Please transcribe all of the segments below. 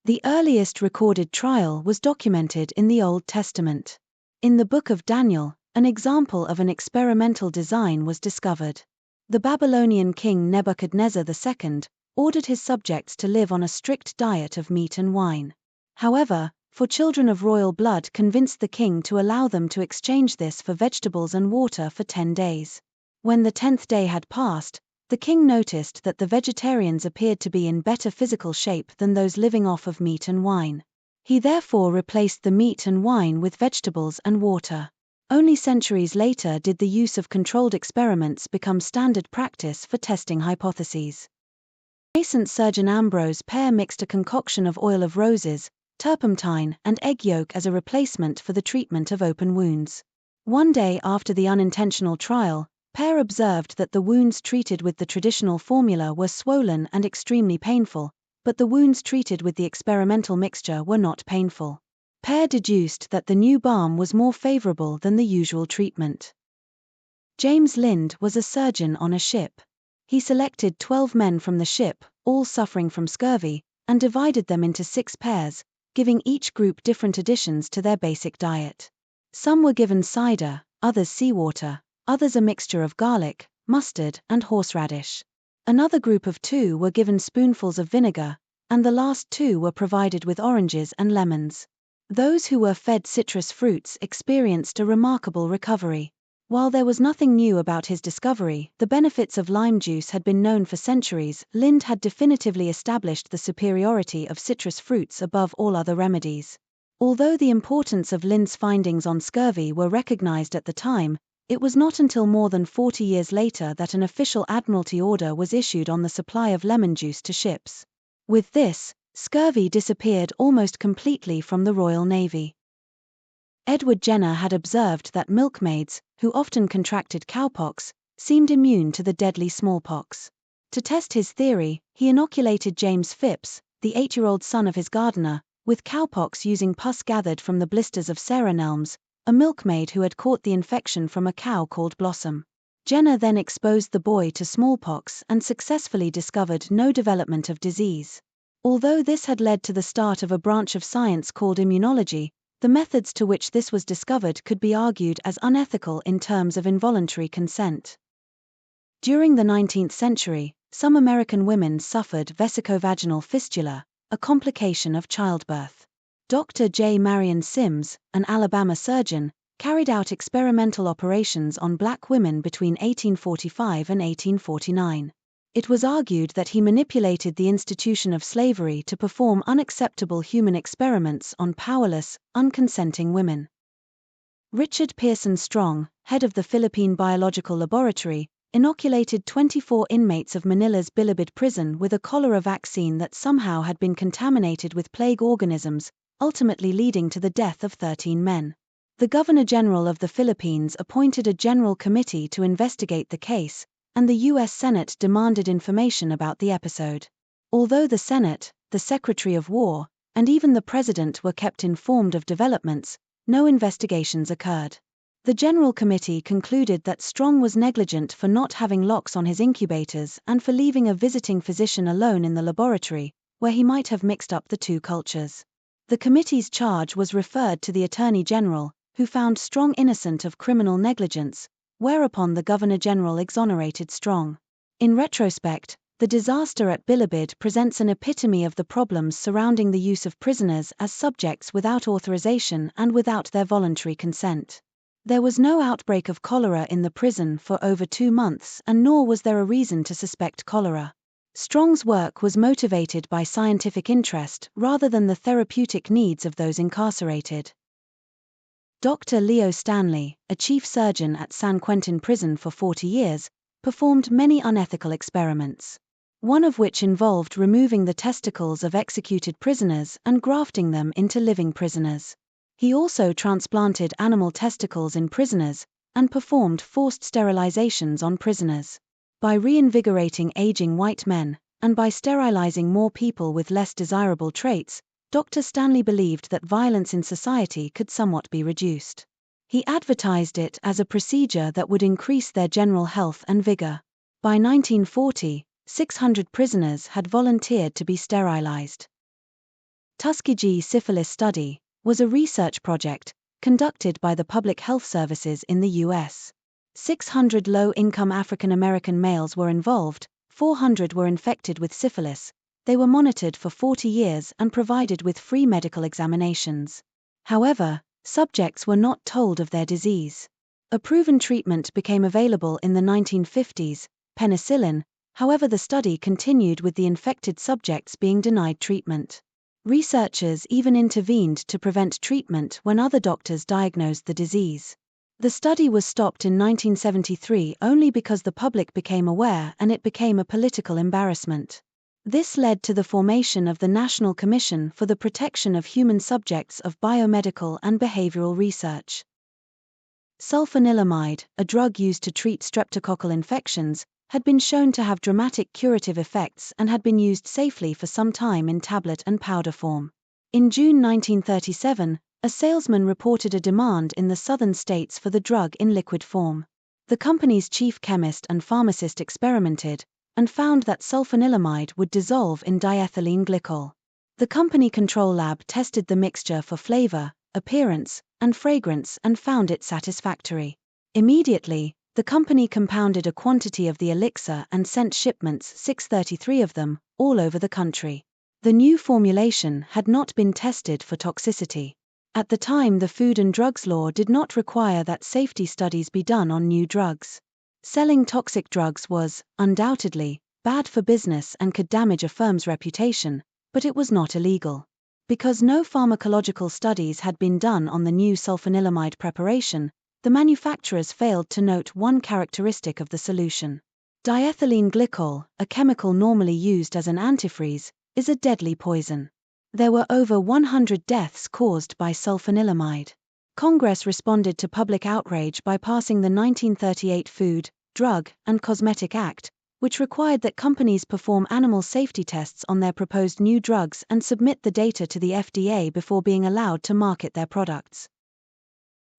The earliest recorded trial was documented in the Old Testament. In the Book of Daniel, an example of an experimental design was discovered. The Babylonian king Nebuchadnezzar II ordered his subjects to live on a strict diet of meat and wine. However, for children of royal blood convinced the king to allow them to exchange this for vegetables and water for 10 days. When the 10th day had passed, the king noticed that the vegetarians appeared to be in better physical shape than those living off of meat and wine. He therefore replaced the meat and wine with vegetables and water. Only centuries later did the use of controlled experiments become standard practice for testing hypotheses. Nascent surgeon Ambrose Pare mixed a concoction of oil of roses, turpentine, and egg yolk as a replacement for the treatment of open wounds. One day after the unintentional trial, Pare observed that the wounds treated with the traditional formula were swollen and extremely painful, but the wounds treated with the experimental mixture were not painful. Pare deduced that the new balm was more favorable than the usual treatment. James Lind was a surgeon on a ship. He selected 12 men from the ship, all suffering from scurvy, and divided them into 6 pairs, giving each group different additions to their basic diet. Some were given cider, others seawater, others a mixture of garlic, mustard, and horseradish. Another group of 2 were given spoonfuls of vinegar, and the last 2 were provided with oranges and lemons. Those who were fed citrus fruits experienced a remarkable recovery. While there was nothing new about his discovery, the benefits of lime juice had been known for centuries. Lind had definitively established the superiority of citrus fruits above all other remedies. Although the importance of Lind's findings on scurvy were recognized at the time, it was not until more than 40 years later that an official Admiralty order was issued on the supply of lemon juice to ships. With this, scurvy disappeared almost completely from the Royal Navy. Edward Jenner had observed that milkmaids, who often contracted cowpox, seemed immune to the deadly smallpox. To test his theory, he inoculated James Phipps, the 8-year-old son of his gardener, with cowpox using pus gathered from the blisters of Sarah Nelms, a milkmaid who had caught the infection from a cow called Blossom. Jenner then exposed the boy to smallpox and successfully discovered no development of disease. Although this had led to the start of a branch of science called immunology, the methods to which this was discovered could be argued as unethical in terms of involuntary consent. During the 19th century, some American women suffered vesicovaginal fistula, a complication of childbirth. Dr. J. Marion Sims, an Alabama surgeon, carried out experimental operations on black women between 1845 and 1849. It was argued that he manipulated the institution of slavery to perform unacceptable human experiments on powerless, unconsenting women. Richard Pearson Strong, head of the Philippine Biological Laboratory, inoculated 24 inmates of Manila's Bilibid prison with a cholera vaccine that somehow had been contaminated with plague organisms, ultimately leading to the death of 13 men. The Governor-General of the Philippines appointed a general committee to investigate the case, and the U.S. Senate demanded information about the episode. Although the Senate, the Secretary of War, and even the President were kept informed of developments, no investigations occurred. The General Committee concluded that Strong was negligent for not having locks on his incubators and for leaving a visiting physician alone in the laboratory, where he might have mixed up the 2 cultures. The committee's charge was referred to the Attorney General, who found Strong innocent of criminal negligence, whereupon the Governor-General exonerated Strong. In retrospect, the disaster at Bilibid presents an epitome of the problems surrounding the use of prisoners as subjects without authorization and without their voluntary consent. There was no outbreak of cholera in the prison for over 2 months, and nor was there a reason to suspect cholera. Strong's work was motivated by scientific interest rather than the therapeutic needs of those incarcerated. Dr. Leo Stanley, a chief surgeon at San Quentin Prison for 40 years, performed many unethical experiments. One of which involved removing the testicles of executed prisoners and grafting them into living prisoners. He also transplanted animal testicles in prisoners, and performed forced sterilizations on prisoners. By reinvigorating aging white men, and by sterilizing more people with less desirable traits, Dr. Stanley believed that violence in society could somewhat be reduced. He advertised it as a procedure that would increase their general health and vigor. By 1940, 600 prisoners had volunteered to be sterilized. Tuskegee Syphilis Study was a research project conducted by the Public Health Services in the U.S. 600 low-income African American males were involved, 400 were infected with syphilis. They were monitored for 40 years and provided with free medical examinations. However, subjects were not told of their disease. A proven treatment became available in the 1950s, penicillin. However, the study continued with the infected subjects being denied treatment. Researchers even intervened to prevent treatment when other doctors diagnosed the disease. The study was stopped in 1973 only because the public became aware and it became a political embarrassment. This led to the formation of the National Commission for the Protection of Human Subjects of Biomedical and Behavioral Research. Sulfanilamide, a drug used to treat streptococcal infections, had been shown to have dramatic curative effects and had been used safely for some time in tablet and powder form. In June 1937, a salesman reported a demand in the southern states for the drug in liquid form. The company's chief chemist and pharmacist experimented and found that sulfanilamide would dissolve in diethylene glycol. The company control lab tested the mixture for flavor, appearance, and fragrance and found it satisfactory. Immediately, the company compounded a quantity of the elixir and sent shipments, 633 of them, all over the country. The new formulation had not been tested for toxicity. At the time, the Food and Drugs law did not require that safety studies be done on new drugs. Selling toxic drugs was, undoubtedly, bad for business and could damage a firm's reputation, but it was not illegal. Because no pharmacological studies had been done on the new sulfanilamide preparation, the manufacturers failed to note one characteristic of the solution. Diethylene glycol, a chemical normally used as an antifreeze, is a deadly poison. There were over 100 deaths caused by sulfanilamide. Congress responded to public outrage by passing the 1938 Food, Drug, and Cosmetic Act, which required that companies perform animal safety tests on their proposed new drugs and submit the data to the FDA before being allowed to market their products.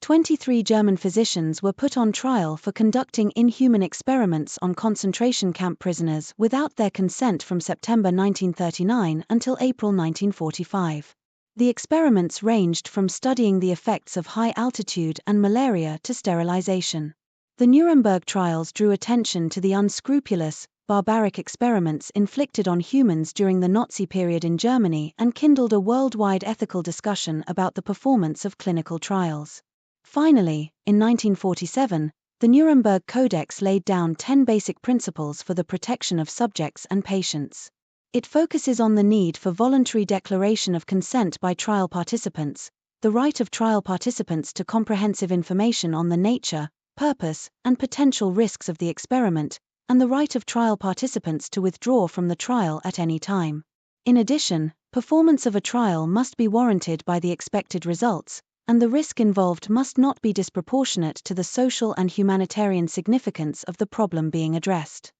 23 German physicians were put on trial for conducting inhuman experiments on concentration camp prisoners without their consent from September 1939 until April 1945. The experiments ranged from studying the effects of high altitude and malaria to sterilization. The Nuremberg trials drew attention to the unscrupulous, barbaric experiments inflicted on humans during the Nazi period in Germany and kindled a worldwide ethical discussion about the performance of clinical trials. Finally, in 1947, the Nuremberg Codex laid down 10 basic principles for the protection of subjects and patients. It focuses on the need for voluntary declaration of consent by trial participants, the right of trial participants to comprehensive information on the nature, purpose, and potential risks of the experiment, and the right of trial participants to withdraw from the trial at any time. In addition, performance of a trial must be warranted by the expected results, and the risk involved must not be disproportionate to the social and humanitarian significance of the problem being addressed.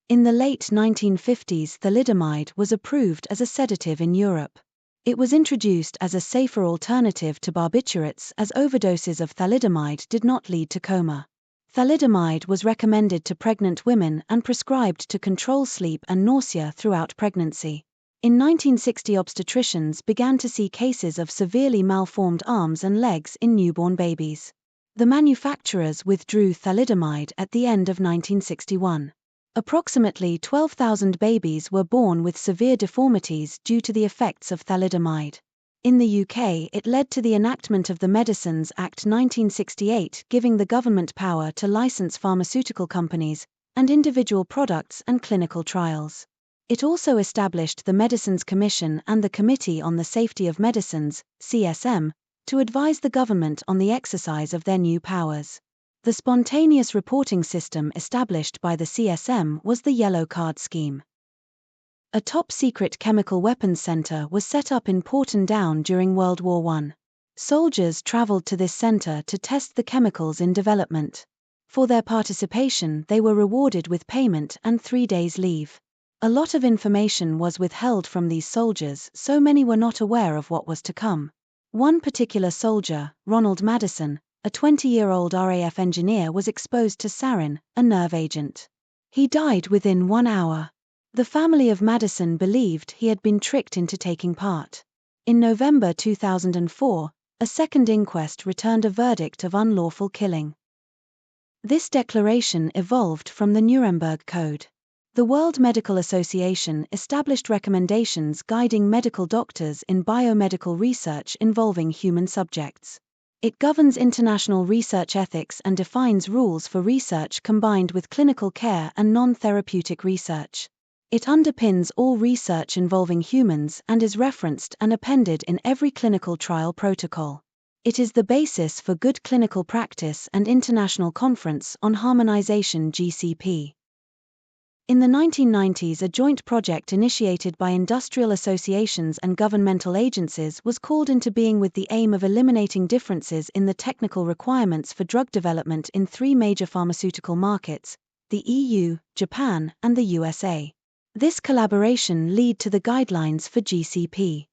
In the late 1950s, thalidomide was approved as a sedative in Europe. It was introduced as a safer alternative to barbiturates as overdoses of thalidomide did not lead to coma. Thalidomide was recommended to pregnant women and prescribed to control sleep and nausea throughout pregnancy. In 1960, obstetricians began to see cases of severely malformed arms and legs in newborn babies. The manufacturers withdrew thalidomide at the end of 1961. Approximately 12,000 babies were born with severe deformities due to the effects of thalidomide. In the UK, it led to the enactment of the Medicines Act 1968, giving the government power to license pharmaceutical companies and individual products and clinical trials. It also established the Medicines Commission and the Committee on the Safety of Medicines, CSM, to advise the government on the exercise of their new powers. The spontaneous reporting system established by the CSM was the Yellow Card Scheme. A top-secret chemical weapons center was set up in Porton Down during World War I. Soldiers traveled to this center to test the chemicals in development. For their participation, they were rewarded with payment and 3 days leave. A lot of information was withheld from these soldiers, so many were not aware of what was to come. One particular soldier, Ronald Madison, a 20-year-old RAF engineer, was exposed to sarin, a nerve agent. He died within 1 hour. The family of Madison believed he had been tricked into taking part. In November 2004, a second inquest returned a verdict of unlawful killing. This declaration evolved from the Nuremberg Code. The World Medical Association established recommendations guiding medical doctors in biomedical research involving human subjects. It governs international research ethics and defines rules for research combined with clinical care and non-therapeutic research. It underpins all research involving humans and is referenced and appended in every clinical trial protocol. It is the basis for good clinical practice and International Conference on Harmonization (GCP). In the 1990s, a joint project initiated by industrial associations and governmental agencies was called into being with the aim of eliminating differences in the technical requirements for drug development in three major pharmaceutical markets: the EU, Japan, and the USA. This collaboration led to the guidelines for GCP.